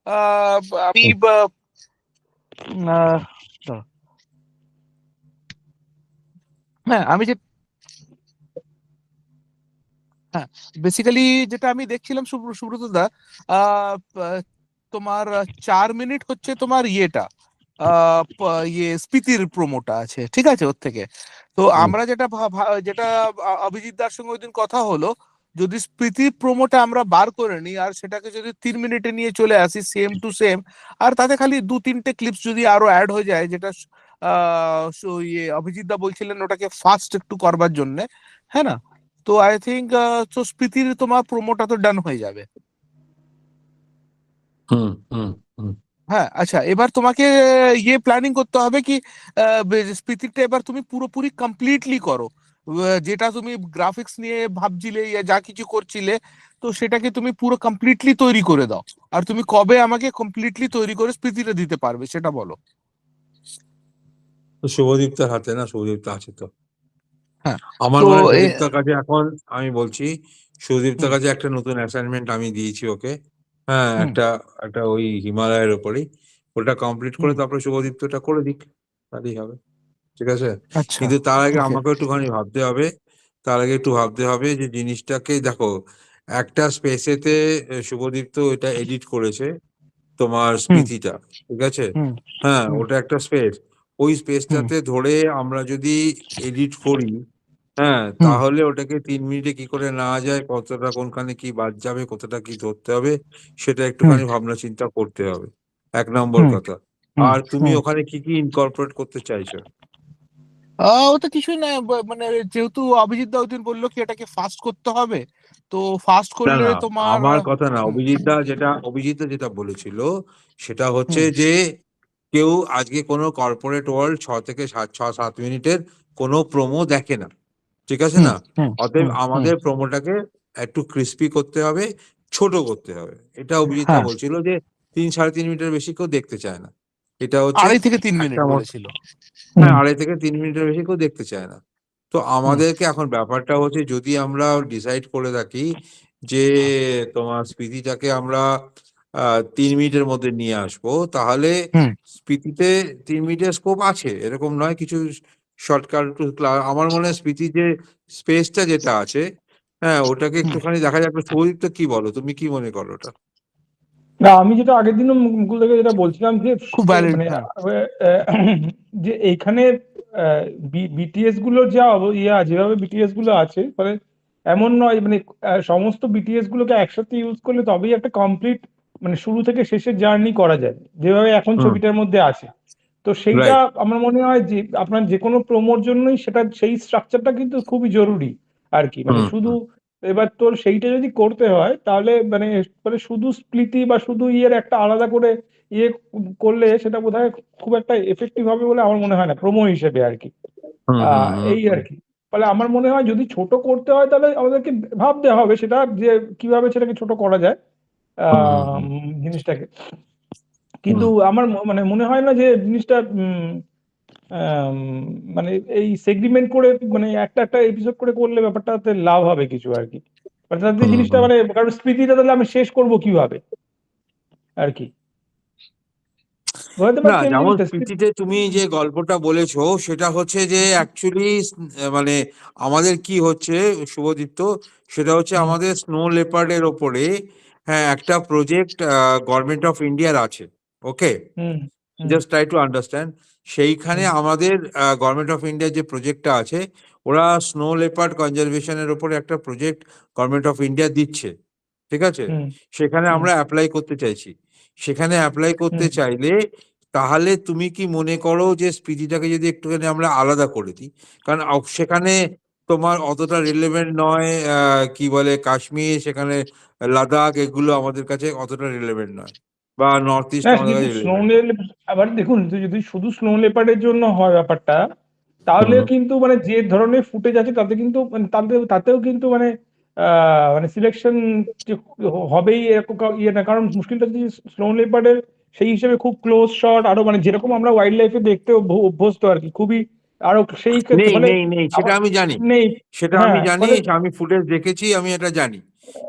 আমি আহ, দাঁড়াও। হ্যাঁ আমি যে হ্যাঁ বেসিক্যালি যেটা আমি দেখছিলাম সুব্রত দা, আহ, প- তোমার 4 মিনিট হচ্ছে তোমার ইয়েটা, স্পিতির প্রোমোটা আছে, ঠিক আছে ওর থেকে। তো হুম আমরা যেটা যেটা অভিজিৎ দার সঙ্গে ওইদিন কথা হলো, যদি স্পিতির প্রোমোটা আমরা বার করে নিই আর সেটাকে যদি 3 মিনিটে নিয়ে চলে আসি সেম টু সেম, আর তাতে খালি 2-3টে ক্লিপস যদি আরো অ্যাড হয়ে যায়, যেটা অভিজিৎ দা বলছিলেন ওটাকে ফাস্ট একটু করবার জন্য, হ্যাঁ না? তো আই থিঙ্ক তো স্পিতির তোমার প্রোমোটা তো ডান হয়ে যাবে। হুম হুম হুম হ্যাঁ আচ্ছা, এবার তোমাকে প্ল্যানিং করতে হবে কি, স্পিতিটা এবার তুমি পুরোপুরি কমপ্লিটলি করো। যেটা তুমি গ্রাফিক্স নিয়ে ভাবছিলে ইয়া যা কিছু করছিলে, তো সেটাকে তুমি পুরো কমপ্লিটলি তৈরি করে দাও। আর তুমি কবে আমাকে কমপ্লিটলি তৈরি করে স্পিতিটা দিতে পারবে সেটা বলো। তো শুভদীপ্তার হাতে না, শুভদীপ্তা আছে তো। হ্যাঁ। আমার তো মনে হয় এ, শুভদীপ্তার কাছে এখন, আমি বলছি, শুভদীপ্তার হুম কাছে একটা নতুন অ্যাসাইনমেন্ট আমি দিয়েছি ওকে। হ্যাঁ, হুম একটা একটা ওই হিমালয়ের ওপরেই, ওটা কমপ্লিট করে হুম তারপরে শুভদীপ্তটা করে দিক, তাহলেই হবে। ঠিক আছে। আচ্ছা কিন্তু তার আগে ওকে আমাকে একটুখানি ভাবতে হবে, তার আগে একটু ভাবতে হবে যে জিনিসটাকে দেখো, একটা স্পেসেতে শুভদীপ্ত এটা এডিট করেছে তোমার হুম স্পিতিটা, ঠিক আছে। হুম হ্যাঁ, হুম ওটা একটা স্পেস, ওই হুম স্পেসটাতে ধরে আমরা যদি এডিট করি, হ্যাঁ, হুম তাহলে ওটাকে 3 মিনিটে কি করে নেওয়া যায়, কতটা কোনখানে কি বাদ যাবে, কতটা কি ধরতে হবে, সেটা হুম একটুখানি ভাবনা চিন্তা করতে হবে, 1 নম্বর হুম কথা। হুম আর তুমি হুম ওখানে কি কি ইনকর্পোরেট করতে চাইছো? ওটা কিছুই না, মানে যেহেতু অভিজিৎ দা ওইদিন বললো কি এটাকে ফাস্ট করতে হবে, তো ফাস্ট না করলে না, তোমার আমার কথা না, হুম অভিজিৎ দা যেটা বলেছিল সেটা হচ্ছে হুম যে কেউ আজকে কোনো কর্পোরেট ওয়ার্ল্ড 6 থেকে 7 মিনিটের কোনো প্রোমো দেখে না, ঠিক আছে হুম না। হুম অতএব হুম হুম আমাদের প্রোমোটাকে একটু ক্রিস্পি করতে হবে, ছোট করতে হবে। এটা অভিজিৎদা হ্যাঁ, বলছিল যে 3-3.5 মিনিটের বেশি কেউ দেখতে চায় না। এটা হচ্ছে 2.5 থেকে 3 মিনিট একটা বলেছিল। হ্যাঁ, হুম 2.5 থেকে 3 মিনিটের বেশি কেউ দেখতে চায় না। তো হুম আমাদেরকে এখন ব্যাপারটা হচ্ছে, যদি আমরা ডিসাইড করে থাকি যে তোমার স্পিতিটাকে আমরা 3 মিনিটের মধ্যে নিয়ে আসবো, তাহলে হুম স্পিতিতে 3 মিনিটের স্কোপ আছে, এরকম নয় কিছু শর্টকাট। আমার মনে হয় স্পিতি যে স্পেসটা যেটা আছে, হ্যাঁ, ওটাকে হুম একটুখানি দেখা যাক। সুদীপ্ত কি বলো, তুমি কি মনে করো ওটা? না, আমি যেটা আগের দিনও মুকুল থেকে যেটা বলছিলাম যে খুব ভ্যালিড, মানে হ্যাঁ। যে এইখানে বিটিএস গুলোর যা যেভাবে বিটিএস গুলো আছে, মানে এমন নয় মানে সমস্ত বিটিএস গুলোকে একসাথে ইউজ করলে তবেই একটা কমপ্লিট মানে শুরু থেকে শেষের জার্নি করা যায়, যেভাবে এখন হুম, ছবিটার মধ্যে আছে। তো সেইটা রাইট। আমার মনে হয় যে আপনার যে কোনো প্রোমোর জন্যই সেটা সেই স্ট্রাকচারটা কিন্তু খুবই জরুরি আর কি। মানে হুম শুধু হুম এবার তোর সেইটা যদি করতে হয় তাহলে মানে মানে শুধু স্প্লিটি বা শুধু ইয়ের একটা আলাদা করে ইয়ে করলে সেটা বোধহয় খুব একটা এফেক্টিভ হবে বলে আমার মনে হয় না প্রোমো হিসেবে আর কি। হুম হুম হুম এই আর কি। ফলে আমার মনে হয় যদি ছোট করতে হয় তাহলে আমাদেরকে ভাবতে হবে সেটা যে কিভাবে সেটাকে ছোট করা যায় হুম হুম হুম জিনিসটাকে। হুম কিন্তু আমার মানে মনে হয় না যে জিনিসটা আম, মানে এই সেগ্রিমেন্ট করে মানে একটা একটা এপিসোড করে করলে ব্যাপারটাতে লাভ হবে কিছু আর কি। মানে তাতে হুম জিনিসটা হুম। মানে কারণ স্মৃতিটা তাহলে আমি শেষ করব কিভাবে আর কি। বুঝতে না, পারছেন যেমন জিনিসটা স্পিতিতে তুমি যে গল্পটা বলেছো সেটা হচ্ছে যে অ্যাকচুয়ালি মানে আমাদের কি হচ্ছে, শুভদীপ্ত, সেটা হচ্ছে হুম আমাদের স্নো লেপার্ডের ওপরে, হ্যাঁ, একটা প্রজেক্ট গভর্নমেন্ট অফ ইন্ডিয়ার আছে, ওকে। হুম হুম জাস্ট ট্রাই টু আন্ডারস্ট্যান্ড, সেইখানে হুম আমাদের গভর্নমেন্ট অফ ইন্ডিয়ার যে প্রজেক্টটা আছে, ওরা স্নো লেপার্ড কনজারভেশনের ওপরে একটা প্রজেক্ট গভর্নমেন্ট অফ ইন্ডিয়া দিচ্ছে, ঠিক আছে। হুম সেখানে হুম আমরা অ্যাপ্লাই করতে চাইছি। সেখানে অ্যাপ্লাই করতে হুম চাইলে তাহলে তুমি কি মনে করো যে স্পিতিটাকে যদি একটুখানি আমরা আলাদা করে দিই, কারণ সেখানে তোমার অতটা রিলেভেন্ট নয়, কি বলে, কাশ্মীর, সেখানে লাদাখ, এগুলো আমাদের কাছে অতটা রিলেভেন্ট নয়, বা নর্থ ইস্ট না, আমাদের যদি কাছে স্নো রিলেভেন্ট নয়। লেপার্ড আবার দেখুন, যদি শুধু স্নো লেপার্ডের জন্য হয় ব্যাপারটা, তাহলে হুম কিন্তু মানে যে ধরনের ফুটেজ আছে তাতে কিন্তু মানে তাতেও কিন্তু মানে মানে সিলেকশন হবেই এরকম ইয়ে না, কারণ মুশকিলটা যে স্নো লেপার্ডের সেই হিসেবে খুব ক্লোজ শট আরো মানে যেরকম আমরা ওয়াইল্ড লাইফে দেখতে অভ্যস্ত আর কি, খুবই আরো সেই ক্ষেত্রে নেই ফলে নেই নেই, সেটা আমার আমি জানি। নেই। সেটা আমি হ্যাঁ জানি, ফলে আমি ফুটেজ দেখেছি, আমি এটা জানি।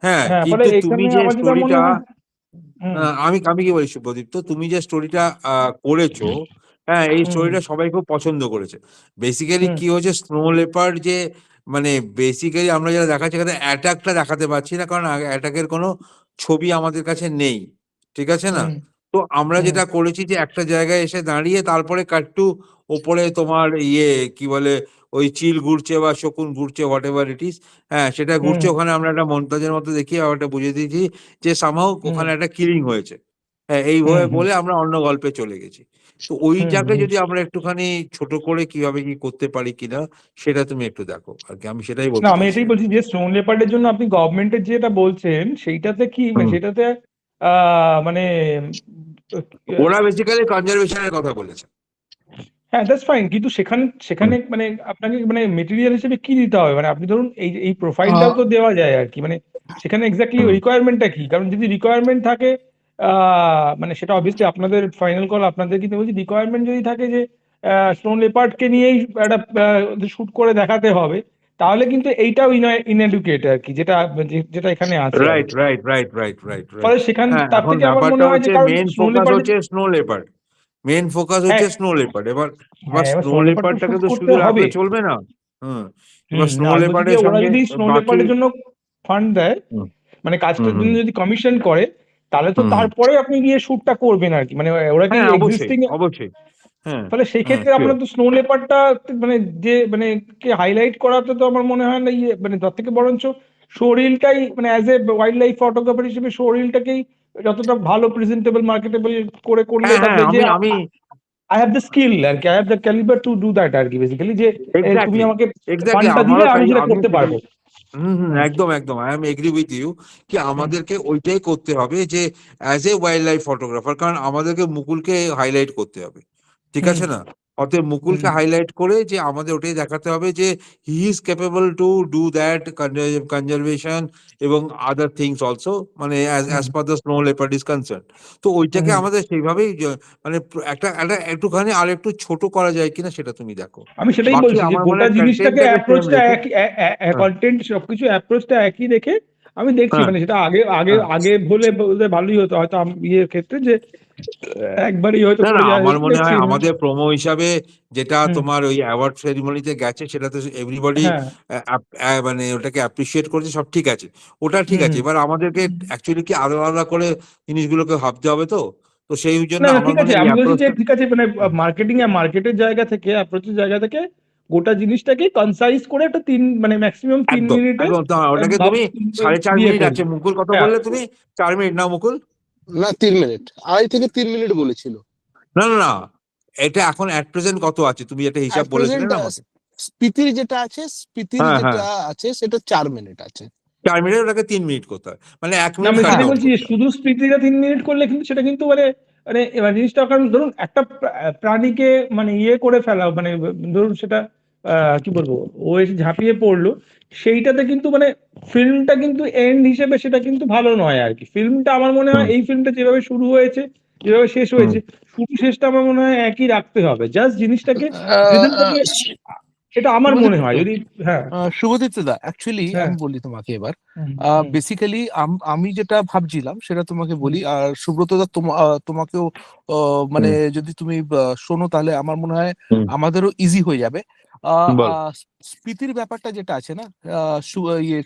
হ্যাঁ, হ্যাঁ ফলে কিন্তু তুমি এখানে যে আমার যেটা মনে স্টোরিটা, হয় হুম আমি আমি কি বলি শুভদীপ্ত, তুমি যে স্টোরিটা করেছো, হ্যাঁ এই হুম স্টোরিটা সবাই খুব পছন্দ করেছে। বেসিক্যালি হুম কি হয়েছে, স্নো লেপার্ড যে মানে বেসিক্যালি আমরা যেটা দেখাচ্ছি এখানে অ্যাটাকটা দেখাতে পারছি না, কারণ অ্যাটাকের কোনো ছবি আমাদের কাছে নেই, ঠিক আছে না? হুম তো আমরা হুম যেটা করেছি যে একটা জায়গায় এসে দাঁড়িয়ে তারপরে কাট্টু ওপরে তোমার কি বলে ওই চিল ঘুরছে বা শকুন ঘুরছে, হোয়াট এভার ইট ইস, হ্যাঁ সেটা হুম ঘুরছে, ওখানে আমরা একটা মন্তাজের মতো দেখিয়ে ব্যাপারটা বুঝিয়ে দিয়েছি যে সামহাও হুম ওখানে একটা কিলিং হয়েছে। হ্যাঁ হুম এইভাবে হুম বলে আমরা অন্য গল্পে চলে গেছি। তো হুম ওইটাকে হুম। যদি আমরা একটুখানি ছোট করে কিভাবে কি করতে পারি কিনা সেটা তুমি একটু দেখো আর কি, আমি সেটাই না বলতে আমি এটাই চাইছিলাম। বলছি যে স্টোন লেপার্ডের জন্য আপনি গভর্নমেন্টের যেটা বলছেন সেইটাতে কি মানে হুম। সেটাতে মানে ওরা বেসিক্যালি কনজারভেশনের কথা বলেছে। হ্যাঁ দ্যাটস ফাইন, কিন্তু সেখানে হুম সেখানে মানে আপনাকে মানে মেটেরিয়াল হিসেবে কি দিতে হবে, মানে আপনি ধরুন এই এই প্রোফাইলটাও আহ, তো দেওয়া যায় আর কি, মানে সেখানে এক্স্যাক্টলি হুম রিকোয়ারমেন্টটা কি, কারণ যদি রিকোয়ারমেন্ট থাকে মানে সেটা অবভিয়াসলি আপনাদের ফাইনাল কল, আপনাদের কিন্তু বলছি রিকোয়ারমেন্ট যদি থাকে যে স্টোন লেপার্ডকে নিয়েই একটা শুট করে দেখাতে হবে, তাহলে কিন্তু এইটাও ইনএডুকেট আর কি, যেটা যেটা এখানে আছে আর রাইট কি। Right right right right right. ফলে সেখান হ্যাঁ তার এখন থেকে আমার ব্যাপারটা মনে হয় যে হচ্ছে কারণ মেন স্নো ফোকাস লেপার্ড, হচ্ছে স্নো লেপার্ড, মেন ফোকাস হ্যাঁ হচ্ছে স্নো লেপার্ড। এবার এবার হ্যাঁ এবার স্নো স্নো লেপার্ড তো লেপার্ডটাকে শুট তো করতে শুধু হবে। রাখলে চলবে না। হুম। এবার না স্নো আমি বলছি যে লেপার্ডের ওরা সঙ্গে যদি স্নো বাকি। লেপার্ডের জন্য ফান্ড দেয়, হুম মানে হুম কাজটার হুম জন্য যদি কমিশন করে, তাহলে তো হুম হুম। তারপরে আপনি গিয়ে শুটটা করবেন আর কি, মানে ওরা কি হ্যাঁ অবশ্যই এক্সিস্টিং, অবশ্যই। হ্যাঁ ফলে সেই হ্যাঁ ক্ষেত্রে শিওর। আপনার তো স্নো লেপার্ডটা মানে যে মানে কে হাইলাইট করাতে তো আমার মনে হয় না ইয়ে, মানে তার থেকে বরঞ্চ শরীরটাই মানে as a wildlife photographer হিসেবে শরীরটাকেই যতটা ভালো প্রেজেন্টেবল মার্কেটেবল করে করলে হ্যাঁ হ্যাঁ তাতে যে আমি আমি আই হ্যাভ দ্য স্কিল আর কি, I have the calibre to do that আর কি, বেসিক্যালি যে তুমি এক্স্যাক্টলি আমাকে এক্স্যাক্টলি ফান্ডটা দিলে আমারও আমি তাই, সেটা আমিও করতে সেটাই। পারবো। হুম হুম হুম একদম একদম I am agree with you কি হুম আমাদেরকে ওইটাই করতে হবে যে as a wildlife photographer, কারণ আমাদেরকে মুকুলকে হাইলাইট করতে হবে, ঠিক হুম আছে না? অতএব হুম মুকুলকে হাইলাইট করে যে আমাদের ওটাই দেখাতে হবে যে he is capable two do that conservation এবং আদার থিংস অলসো, মানে as hmm per the snow leopard is concern. তো ওইটাকে হুম। আমাদের সেইভাবেই মানে একটা একটা একটুখানি আর একটু ছোট করা যায় কিনা সেটা তুমি দেখো। আমি সেটাই বাকি বলছি যে আমার মনে গোটা হয় জিনিসটাকে কন্টেন্টটাকে সেম অ্যাপ্রোচটা রেখে। একই, হ্যাঁ কন্টেন্ট সবকিছু অ্যাপ্রোচটা একই রেখে আমি দেখছি, হ্যাঁ মানে সেটা আগে আগে হ্যাঁ। আগে বলে বলতে ভালোই হতো হয়তো ইয়ের ক্ষেত্রে যে একবারই হয়তো না না করে যাওয়া আমার যেত, মনে দেখছি হয় আমাদের প্রোমো হিসাবে যেটা হুম তোমার ওই অ্যাওয়ার্ড সেরিমনিতে গেছে সেটা তো এভরিবডি হ্যাঁ মানে ওটাকে অ্যাপ্রিসিয়েট করেছে, সব ঠিক আছে, ওটা ঠিক আছে। হুম এবার আমাদেরকে অ্যাকচুয়ালি কি আলাদা আলাদা করে জিনিসগুলোকে ভাবতে হবে, তো তো সেই জন্য না না আমার ঠিক আছে, মনে হয় এই আমি বলছি যে অ্যাপ্রোচটা। ঠিক আছে, মানে মার্কেটিং এ মার্কেটের জায়গা থেকে অ্যাপ্রোচের জায়গা থেকে গোটা জিনিসটাকে কনসাইজ করে একটা মানে ম্যাক্সিমাম 3 মিনিটে একদম ওটাকে ভাব তুমি 4.5 মিনিট করবো। আছে, মুকুল কত হ্যাঁ বললে তুমি? 4 মিনিট না মুকুল? না 3 মিনিট, 2.5 থেকে 3 মিনিট বলেছিল। না না না, এটা এখন অ্যাট প্রেজেন্ট কত আছে তুমি একটা হিসাব অ্যাট বলেছিলে প্রেজেন্ট না আমাকে? স্পিতির যেটা আছে, স্পিতির হ্যাঁ হ্যাঁ, যেটা আছে সেটা 4 মিনিট আছে। 4 মিনিট ওটাকে 3 মিনিট করতে হয়, মানে এক না মিনিট আমি কাট সেটাই ডাউন বলছি যে করতে হবে। শুধু স্পিতিটা 3 মিনিট করলে কিন্তু সেটা কিন্তু মানে মানে এবার জিনিসটা, কারণ ধরুন একটা প্রাণীকে মানে ইয়ে করে ফেলা, মানে ধরুন সেটা কি বলবো, ও এসে ঝাঁপিয়ে পড়লো, সেইটাতে কিন্তু মানে ফিল্মটা কিন্তু এন্ড হিসেবে সেটা কিন্তু ভালো নয় আর কি। ফিল্মটা আমার মনে হয় হুম এই ফিল্মটা যেভাবে শুরু হয়েছে যেভাবে শেষ হুম হয়েছে, শুরু শেষটা আমার মনে হয় একই রাখতে হবে, জাস্ট জিনিসটাকে আহ, প্রেজেন্ট করতে, এটা আমার মনে হয় যদি হ্যাঁ শুভদীপ্ত দা, অ্যাকচুয়ালি হ্যাঁ আমি বলি তোমাকে এবার, হুম হুম বেসিক্যালি আমি যেটা ভাবছিলাম সেটা তোমাকে হুম বলি, আর সুব্রত দা তোমাকেও মানে হুম যদি তুমি শোনো তাহলে আমার মনে হয় হুম। আমাদেরও ইজি হয়ে যাবে। আহ, বল। আহ, স্পিতির ব্যাপারটা যেটা আছে না,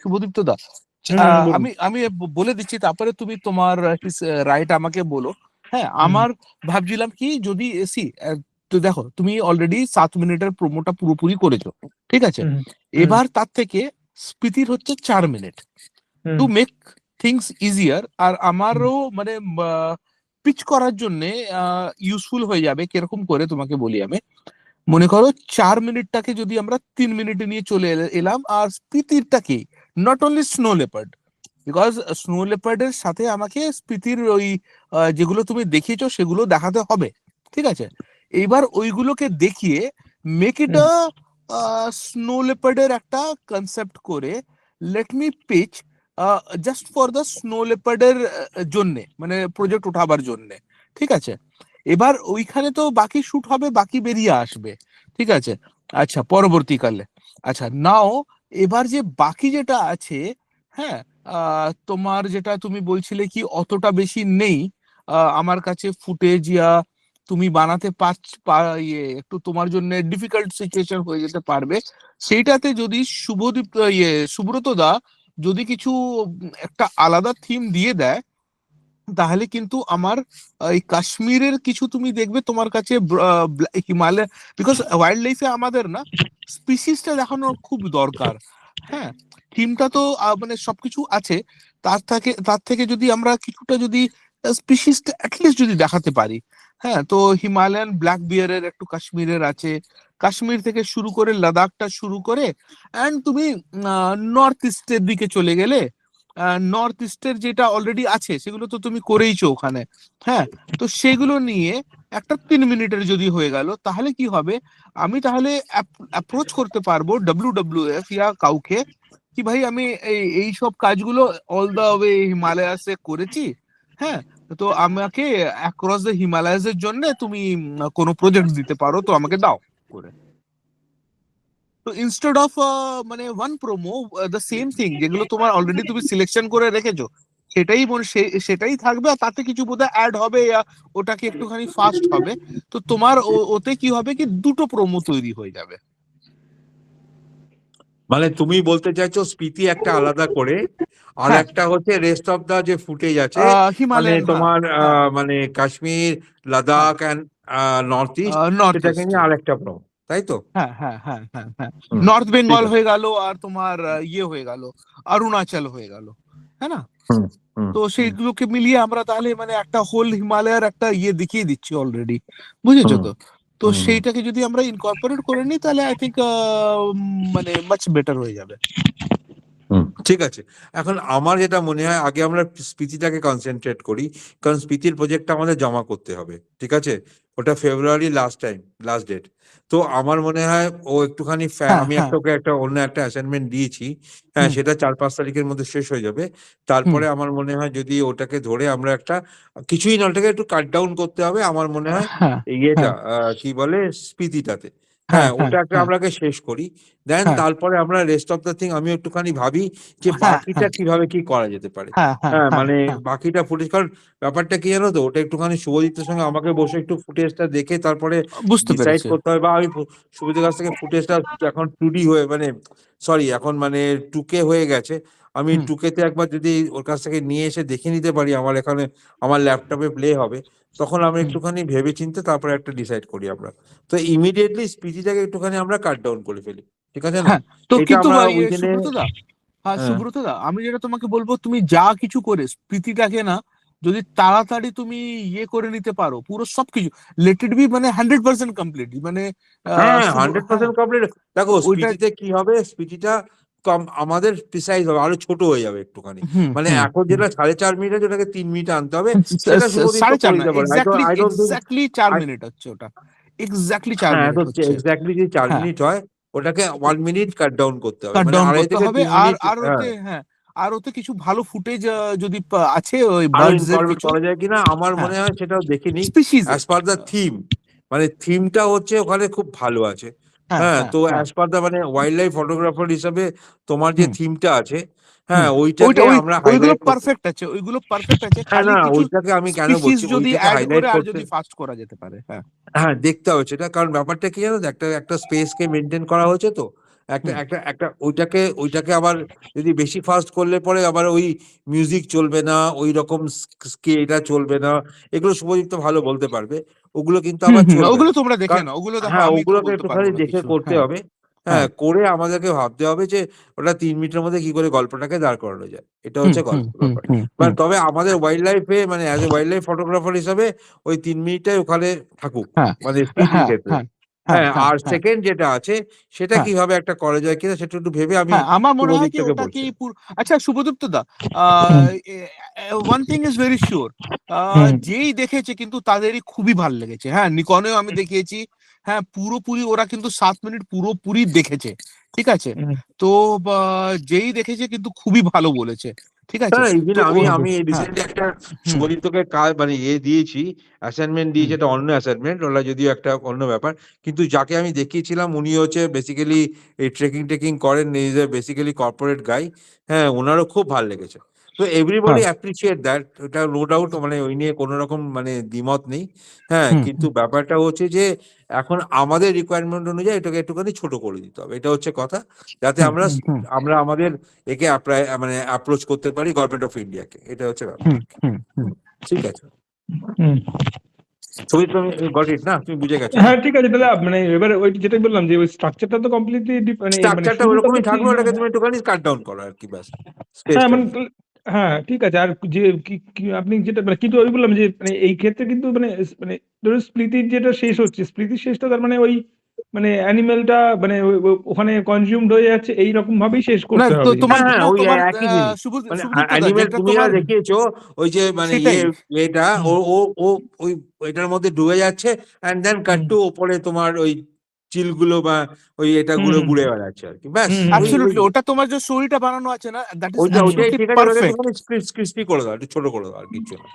শুভদীপ্ত দা, বলুন আমি আমি বলে দিচ্ছি, তারপরে তুমি তোমার রাইট আমাকে বলো। হ্যাঁ, হুম আমার ভাবছিলাম কি যদি এসি, তো দেখো তুমি অলরেডি 7 মিনিটের প্রোমোটা পুরোপুরি করেছো, ঠিক আছে? হুম হুম এবার তার থেকে স্পিতির হচ্ছে 4 minute, hmm to make things easier, আর হুম আমারও মানে পিচ করার জন্য ইউজফুল হয়ে যাবে। কিরকম করে তোমাকে বলি আমি, মনে করো 4 মিনিটটাকে যদি আমরা 3 মিনিটে নিয়ে চলে এলাম, আর স্পিতিরটাকে not only snow leopard, because snow লেপার্ডের সাথে আমাকে স্পিতির ওই যেগুলো তুমি দেখিয়েছো সেগুলো দেখাতে হবে, ঠিক আছে? এইবার ওইগুলোকে দেখিয়ে মেক ইট হুম স্নো লেপার্ডের একটা কনসেপ্ট করে let me pitch just for the snow লেপার্ডের জন্যে, মানে প্রজেক্ট উঠাবার জন্যে, ঠিক আছে? এবার ওইখানে তো বাকি শুট হবে, বাকি বেরিয়ে আসবে, ঠিক আছে? আচ্ছা পরবর্তীকালে, আচ্ছা নাও, এবার যে বাকি যেটা আছে, হ্যাঁ, তোমার যেটা তুমি বলছিলে কি অতটা বেশি নেই আমার কাছে ফুটেজ, তুমি বানাতে একটু তোমার জন্য ডিফিকাল্ট সিচুয়েশন হয়ে যেতে পারবে। সেইটাতে যদি শুভদীপ সুব্রত দা যদি কিছু একটা আলাদা থিম দিয়ে দেয়, তাহলে কিন্তু আমার এই কাশ্মীরের কিছু তুমি দেখবে তোমার কাছে হিমালয়, বিকজ ওয়াইল্ড লাইফে আমাদের না স্পিসিসটা দেখানো খুব দরকার। হ্যাঁ, থিমটা তো মানে সবকিছু আছে, তার থেকে যদি আমরা কিছুটা যদি স্পিসিসটা অ্যাটলিস্ট যদি দেখাতে পারি। হ্যাঁ, তো হিমালয়ান ব্ল্যাক বিয়ারের একটু কাশ্মীরের আছে, কাশ্মীর থেকে শুরু করে লাদাখটা শুরু করে অ্যান্ড তুমি নর্থ ইস্টের দিকে চলে গেলে, নর্থ ইস্টের যেটা অলরেডি আছে সেগুলো তো তুমি করেইছো ওখানে। হ্যাঁ, তো সেগুলো নিয়ে একটা 3 মিনিটের যদি হয়ে গেল, তাহলে কি হবে, আমি তাহলে অ্যাপ্রোচ করতে পারবো WWF ইয়া কাউকে, কি ভাই আমি এই সব কাজগুলো অল দা ওয়ে হিমালয়াসে করেছি। হ্যাঁ, তো আমাকে অ্যাক্রস দ্য হিমালয়াস এর জন্য তুমি কোনো প্রজেক্ট দিতে পারো, তো আমাকে দাও করে। তো ইনস্টেড অফ মানে one promo, the same thing যেগুলো তোমার অলরেডি তুমি সিলেকশন করে রেখেছো সেটাই থাকবে, আর তাতে কিছু বোধহয় অ্যাড হবে, ওটাকে একটুখানি ফাস্ট হবে। তো তোমার ওতে কি হবে কি দুটো প্রোমো তৈরি হয়ে যাবে। মানে তুমি বলতে চাইছো স্পিতি একটা আলাদা করে, আর হ্যাঁ, একটা হচ্ছে রেস্ট অফ দা যে ফুটেজ আছে, মানে হিমালয়ান, হ্যাঁ তোমার হ্যাঁ মানে কাশ্মীর, হ্যাঁ, Ladakh and north east, north সেটাকে ইস্ট, নিয়ে আরেকটা প্রো, তাই তো? হ্যাঁ হ্যাঁ হ্যাঁ হ্যাঁ হ্যাঁ, হুম, নর্থ ঠিক বেঙ্গল আছে। হয়ে গেল, আর তোমার হয়ে গেল অরুণাচল হয়ে গেল, হ্যাঁ না। হুম হুম তো হুম সেইগুলোকে মিলিয়ে আমরা তাহলে মানে একটা হোল হিমালয়ের একটা দেখিয়ে দিচ্ছি অলরেডি, বুঝেছো হুম তো। তো হুম সেইটাকে যদি আমরা ইনকর্পোরেট করে নিই, তাহলে আই থিঙ্ক মানে মাচ বেটার হয়ে যাবে। হুম, ঠিক আছে। এখন আমার যেটা মনে হয়, আগে আমরা স্পিতিটাকে কনসেন্ট্রেট করি, কারণ স্পিতির প্রজেক্টটা আমাদের জমা করতে হবে, ঠিক আছে? ওটা ফেব্রুয়ারি লাস্ট ডেট। তো আমার মনে হয় ও একটুখানি হ্যাঁ আমি হ্যাঁ, ওকে একটা অন্য একটা অ্যাসাইনমেন্ট দিয়েছি। হ্যাঁ, হুম সেটা 4-5 তারিখের মধ্যে শেষ হয়ে যাবে। হুম, তারপরে আমার মনে হয় যদি ওটাকে ধরে আমরা একটা কিছুই না, ওটাকে একটু কাট ডাউন করতে হবে আমার মনে হয়। হ্যাঁ ইয়েটা হ্যাঁ কি বলে, স্পিতিটাতে। হ্যাঁ হ্যাঁ, হ্যাঁ ওটাকে হ্যাঁ আমরা আগে শেষ করি, দেন হ্যাঁ তারপরে আমরা রেস্ট অফ দ্য থিং আমি একটুখানি ভাবি যে হ্যাঁ বাকিটা হ্যাঁ কিভাবে কি করা যেতে পারে। হ্যাঁ হ্যাঁ হ্যাঁ, হ্যাঁ মানে হ্যাঁ, বাকিটা ফুটেজ, কারণ ব্যাপারটা কি জানো তো, ওটা একটুখানি শুভজিতের সঙ্গে আমাকে বসে একটু ফুটেজটা দেখে তারপরে বুঝতে ডিসাইড পেরেছি। করতে হবে, বা আমি শুভজিতের কাছ থেকে ফুটেজটা এখন 2D হয়ে, মানে সরি, এখন মানে 2K হয়ে গেছে, আমি হুম 2K তে একবার যদি ওর কাছ থেকে নিয়ে এসে দেখে নিতে পারি, আমার এখানে আমার ল্যাপটপে প্লে হবে, তখন আমরা হুম, একটুখানি ভেবে চিন্তে তারপরে একটা ডিসাইড করি আমরা। তো ইমিডিয়েটলি স্পিচটাকে একটুখানি আমরা কাট ডাউন করে ফেলি, ঠিক আছে না? হ্যাঁ। তো এটা কিন্তু আমরা উইদিনে। সুব্রত দা, হ্যাঁ হ্যাঁ সুব্রত দা, আমি যেটা তোমাকে বলবো, তুমি যা কিছু করে প্রীতিটাকে না যদি তাড়াতাড়ি তুমি করে নিতে পারো, পুরো সবকিছু লেট ইট বি মানে 100% কমপ্লিট, মানে হ্যাঁ, হ্যাঁ 100% কমপ্লিট। দেখো ওইটা, স্পিচিতে কি হবে, স্পিচিটা কম আমাদের প্রিসাইজ হবে, আরো ছোট হয়ে যাবে একটুখানি। হুম মানে হুম এখন হুম, যেটা 4.5 মিনিট আছে, ওটাকে 3 মিনিটে আনতে হবে। সেটা শুভদিন তো 4.5 করে না, দিতে পারে। Exactly I don't think. Exactly 4 minute হচ্ছে ওটা, এক্স্যাক্টলি চার হ্যাঁ, তো মিনিট হচ্ছে। এক্স্যাক্টলি যদি চার হ্যাঁ, মিনিট হয়, ওটাকে 1 মিনিট কাট ডাউন করতে হবে, কাট মানে ডাউন আড়াই করতে থেকে হবে। তিন আর মিনিট আর হ্যাঁ, ওতে, হ্যাঁ, আর ওতে কিছু ভালো ফুটেজ যদি আছে ওই আরো বার্ডস এর ইনকর্পোরেট কিছু, করা যায় কিনা আমার হ্যাঁ মনে হয় সেটাও দেখে নিই। স্পিসিজের, অ্যাজ পার দ্য থিম, মানে থিমটা হচ্ছে ওখানে খুব ভালো আছে। হ্যাঁ হ্যাঁ, হ্যাঁ তো হ্যাঁ, অ্যাজ পার দ্য মানে ওয়াইল্ড লাইফ ফটোগ্রাফার হিসাবে তোমার যে হুম থিমটা আছে, হুম, হ্যাঁ, ওইটাকে আমরা ওইগুলো হাইলাইট করতে। পারফেক্ট আছে, ওইগুলো পারফেক্ট আছে, হ্যাঁ, খালি না, কিছু ওইটাকে আমি কেন স্পিসিস বলছি, যদি ওইটাকে অ্যাড হাইলাইট করে আর করতে। যদি ফাস্ট করা যেতে পারে। হ্যাঁ, হ্যাঁ, দেখতে হবে সেটা, কারণ ব্যাপারটা কি জানো তো, একটা একটা স্পেসকে মেনটেন করা হয়েছে তো, একটা হুম একটা একটা ওইটাকে আবার যদি বেশি ফাস্ট করলে পরে আবার ওই মিউজিক চলবে না, ওই রকম এটা চলবে না। এগুলো শুভজিৎ তো ভালো বলতে পারবে, ওগুলো কিন্তু হুম আবার হুম, চলবে ওগুলো না। তোমরা দেখে কারণ নাও, ওগুলো দেখো, হ্যাঁ, আমি তো ওগুলোকে বলতে পারবো একটুখানি না দেখে কিছু। করতে হ্যাঁ হবে। হ্যাঁ, হ্যাঁ, করে আমাদেরকে ভাবতে হবে যে ওটা 3 মিনিটের মধ্যে কি করে গল্পটাকে দাঁড় করানো যায়, এটা হুম হচ্ছে হুম গল্প হুম ব্যাপার। হুম মানে হুম, তবে আমাদের ওয়াইল্ড লাইফে, মানে as a wildlife photographer হিসাবে ওই 3 মিনিটটাই ওখানে থাকুক, হ্যাঁ মানে স্পিতির হ্যাঁ ক্ষেত্রে। হ্যাঁ হ্যাঁ হ্যাঁ, হ্যাঁ আর হ্যাঁ সেকেন্ড যেটা আছে, সেটা হ্যাঁ কিভাবে একটা করা যায় কিনা সেটা একটু ভেবে আমি হ্যাঁ, আমার মনে হয় কি শুভদীপটাকে ওটা কি বলছি। আচ্ছা সুব্রদীপ্ত দা, hmm one thing is very sure, hmm যেই দেখেছে কিন্তু তাদেরই খুবই ভালো লেগেছে। হ্যাঁ, নিকনেও আমি দেখিয়েছি, হ্যাঁ পুরোপুরি ওরা কিন্তু 7 মিনিট পুরোপুরি দেখেছে, ঠিক আছে। হুম। তো যেই দেখেছে কিন্তু খুবই ভালো বলেছে। ঠিক আছে? না ইভেন তো আমি ও- আমি হ্যাঁ, রিসেন্টলি একটা হুম, শুভজিৎকে কাজ মানে দিয়েছি, অ্যাসাইনমেন্ট হুম, দিয়েছি, এটা অন্য অ্যাসাইনমেন্ট, ওটা যদিও একটা অন্য ব্যাপার, কিন্তু যাকে আমি দেখিয়েছিলাম উনি হচ্ছে বেসিক্যালি এই ট্রেকিং করেন, ইজ এ বেসিক্যালি কর্পোরেট গাই। হ্যাঁ, ওনারও খুব ভালো লেগেছে। তো এভরিবডি হ্যাঁ, অ্যাপ্রিসিয়েট দ্যাট, ওটা নো ডাউট, মানে ওই নিয়ে কোনো রকম মানে দ্বিমত নেই। হ্যাঁ, হুম, কিন্তু ব্যাপারটা হচ্ছে যে এখন আমাদের রিকোয়ারমেন্ট অনুযায়ী এটাকে একটুখানি ছোট করে দিতে হবে, এটা হচ্ছে কথা, যাতে হুম, আমরা হুম, হুম, আমরা আমাদের একে মানে অ্যাপ্রোচ করতে পারি গভর্নমেন্ট অফ ইন্ডিয়াকে, এটা হচ্ছে ব্যাপার। হুম, হুম, হুম। ঠিক আছে, হুম। ছবি তুমি গট ইট না, তুমি বুঝে গেছো না? হ্যাঁ ঠিক আছে, তাহলে মানে এবার ওই যেটাই বললাম যে ওই স্ট্রাকচারটা তো কমপ্লিটলি মানে স্ট্রাকচারটা শুরুটা তো ওরকমই থাকবে, চেঞ্জ। ওটাকে তুমি একটুখানি কাট ডাউন করো আর কি, ব্যাস হ্যাঁ স্পেসটা। মানে হ্যাঁ ঠিক আছে। আর যে আপনি যেটা মানে কিন্তু আমি বললাম যে মানে এই ক্ষেত্রে কিন্তু মানে ধরুন স্মৃতির যেটা শেষ হচ্ছে, স্মৃতির শেষটা তার মানে ওই মানে অ্যানিমেলটা মানে ওখানে কনজিউমড হয়ে যাচ্ছে, এইরকম ভাবেই শেষ না করতে তো হবে তোমার হ্যাঁ হ্যাঁ, না ওই তোমার একই জিনিস, মানে সুব্রত দা অ্যানিমেল যেটা তুমি যা তোমার দেখিয়েছো, ওই যে মানে সেটাই এটা ও হুম ও ও ওই এটার মধ্যে ডুবে যাচ্ছে, and then cut hmm two ওপরে তোমার ওই চিলগুলো বা ওই হুম এটাগুলো হুম ঘুরে বেড়াচ্ছে আর কি, ব্যাস হুম হুম ওই ওই অ্যাবসলিউটলি ওটা তোমার যে স্টোরিটা বানানো আছে না, দ্যাট ইজ ওইটা ওইটাই অ্যাবসলিউটলি ঠিক আছে, ওটাকে পারফেক্ট। একটুখানি ক্রিস্পি করে দাও, একটু ছোট করে দাও, আর কিছু না।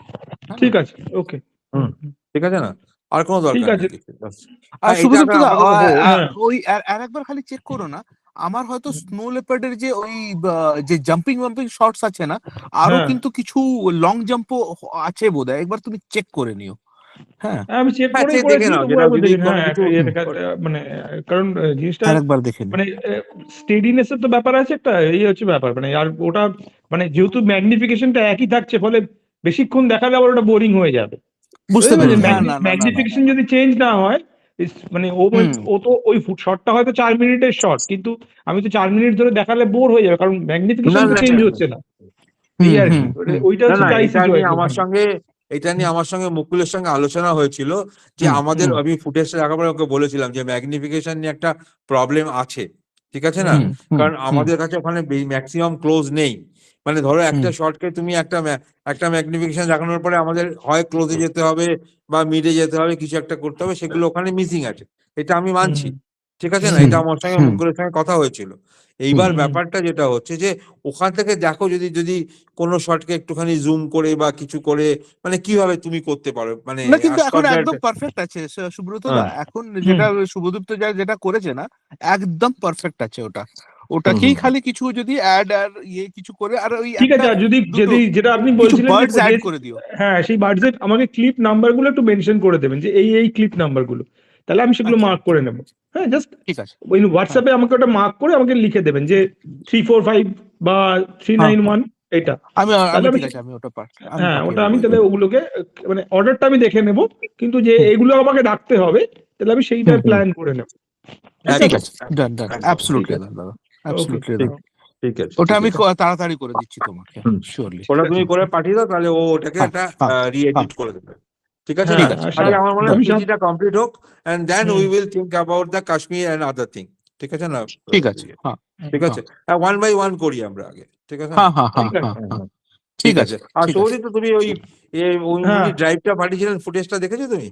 ঠিক হ্যাঁ, আছে। ওকে। হুম, ঠিক আছে না, আর কোনো ঠিক দরকার নেই আছে। কিছু, ব্যাস। আর হ্যাঁ, এটা শুভদীপ্ত দা আপাতত হোক। হ্যাঁ ওই আর একবার খালি চেক করো না, আমার হয়তো স্নো লেপার্ডের যে ওই যে জাম্পিং ওয়াম্পিং শর্টস আছে না, আরো হ্যাঁ কিন্তু কিছু লং জাম্পও আছে বোধহয়, একবার তুমি চেক করে নিও। হ্যাঁ, হ্যাঁ, আমি চেক হ্যাঁ, করেই সে দেখে করেছি, নাও, তবু যেটা একবার যদি দেখে নিন। কোনো হ্যাঁ কিছু একটা মানে কারণ জিনিসটা আর একবার দেখে নিও। মানে স্টেডিনেস এর তো ব্যাপার আছে একটা, এই হচ্ছে ব্যাপার মানে। আর ওটা মানে যেহেতু ম্যাগনিফিকেশনটা একই থাকছে, ফলে বেশিক্ষণ দেখালে আবার ওটা বোরিং হয়ে যাবে। বুঝতে বুঝতে হুম পেরেছেন? পেরেছি, হ্যাঁ, না না না না না ম্যাগনিফিকেশন না। যদি চেঞ্জ না হয়, মানে হুম, ও তো ওই শটটা হয়তো 4 মিনিটের শট, কিন্তু আমি তো 4 মিনিট ধরে দেখালে বোর হয়ে যাবে, কারণ না ম্যাগনিফিকেশন তো না চেঞ্জ না হচ্ছে না। এই হুম, আর হুম, কি হুম, ওইটা না হচ্ছে না, দায়ী সিচুয়েশন। এটা নিয়ে আমার সঙ্গে মুকুলের সঙ্গে আলোচনা হয়েছিল, যে হুম, আমাদের হুম, আমি ফুটেজটা দেখার পরে ওকে বলেছিলাম যে ম্যাগনিফিকেশন নিয়ে একটা প্রবলেম আছে, ঠিক আছে না, হুম, হুম, কারণ হুম, আমাদের কাছে ওখানে ম্যাক্সিমাম ক্লোজ নেই, মানে ধরো হুম, একটা শটকে তুমি একটা ম্যাগনিফিকেশন দেখানোর পরে আমাদের হয় ক্লোজে যেতে হবে বা মিডে যেতে হবে, কিছু একটা করতে হবে, সেগুলো ওখানে মিসিং আছে, এটা আমি মানছি, ঠিক আছে না, হুম এটা আমার সঙ্গে হুম, মুকুলের সঙ্গে কথা হয়েছিল। হুম। এইবার হুম ব্যাপারটা যেটা হচ্ছে যে ওখান থেকে দেখো, যদি যদি কোনো শটকে একটুখানি জুম করে বা কিছু করে, মানে কিভাবে তুমি করতে পারো, মানে না কিন্তু as এখন compared, একদম পারফেক্ট আছে সুব্রত দা, হ্যাঁ, এখন হুম যেটা শুভদীপ্ত যা যেটা করেছে না, একদম পারফেক্ট আছে ওটা। হুম ওটাকেই হুম হুম। খালি কিছু যদি অ্যাড আর ইয়ে কিছু করে, আর ওই ঠিক একটা আছে। আর যদি দুটো যদি যেটা আপনি কিছু বলছিলেন যে বার্ডস অ্যাড করে দিও। হ্যাঁ সেই বাজেট আমাকে ক্লিপ নাম্বার গুলো একটু মেনশন করে দেবেন, যে এই ক্লিপ নাম্বার গুলো, তাহলে আমি সেগুলো আচ্ছা, মার্ক করে নেবো। হ্যাঁ জাস্ট ঠিক আছে। ওই হ্যাঁ, হোয়াটসঅ্যাপে আমাকে ওটা মার্ক করে আমাকে লিখে দেবেন যে 345 বা হ্যাঁ, 391 এটা। আমি তাহলে আমি আমি ঠিক আছে, আমি হ্যাঁ পাঠিয়ে ওটা দেবো আমি তাহলে এগুলো। ওগুলোকে মানে অর্ডারটা আমি দেখে নেব, কিন্তু যে হুম, এগুলো আমাকে রাখতে হবে, তাহলে আমি সেইটা হুম, হুম, প্ল্যান করে নেব। ঠিক ঠিক একদম আছে। আছে, একদম ডান ডান, একদম, ঠিক অ্যাবসলুটলি আছে, দাদা, ওকে। অ্যাবসলুটলি ঠিক দাদা। ঠিক আছে, ওটা ঠিক আমি আছে। তাড়াতাড়ি করে দিচ্ছি তোমাকে, হুম, শিওরলি। ওটা ঠিক আছে। তুমি করে পাঠিয়ে দাও, তাহলে ও ওটাকে হ্যাঁ, একটা হ্যাঁ, হ্যাঁ, রি-এডিট করে দেবে, ঠিক আছে না, হ্যাঁ ঠিক আছে, আগে ডান আমার মনে হয় ডান, আমি পিজিটা কমপ্লিট হোক, and then hmm we will think about the Kashmir and other thing, ঠিক আছে না, ঠিক আছে, হ্যাঁ, ঠিক হ্যাঁ, আছে, ওয়ান বাই ওয়ান করি আমরা আগে, ঠিক আছে না। হ্যাঁ, হ্যাঁ, হ্যাঁ, ঠিক আছে। হ্যাঁ, হুম, হ্যাঁ, হুম, ঠিক ঠিক আছে, আছে। আর ঠিক আছে। সৌদি, তো তুমি ওই হ্যাঁ উনি ড্রাইভটা পাঠিয়েছিলেন, ফুটেজটা দেখেছো তুমি?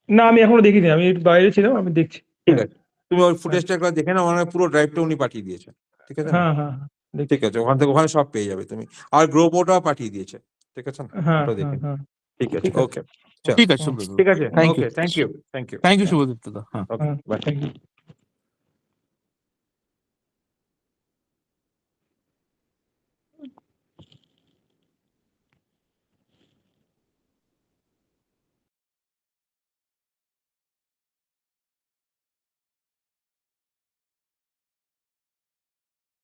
না আমি এখনো দেখিনি, আমি একটু বাইরে ছিলাম, আমি দেখছি। ঠিক হ্যাঁ আছে, তুমি ওই হ্যাঁ ফুটেজটা একবার দেখে নাও, মানে পুরো ড্রাইভটা উনি পাঠিয়ে দিয়েছে, ঠিক আছে না, হ্যাঁ হ্যাঁ হ্যাঁ, ঠিক দেখছি। আছে, ওখানে সব পেয়ে যাবে তুমি, আর গ্রোপোটাও পাঠিয়ে দিয়েছে, ঠিক আছে না, হ্যাঁ ওটাও দেখে হ্যাঁ নিও। হ্যাঁ ঠিক আছে, ঠিক আছে। ওকে, চল, ঠিক আছে হুম, সুব্রত, ঠিক আছে, thank you, okay, thank you, thank you, thank you Shubhadipta দা, হ্যাঁ। ওকে, হ্যাঁ বাই। Thank you.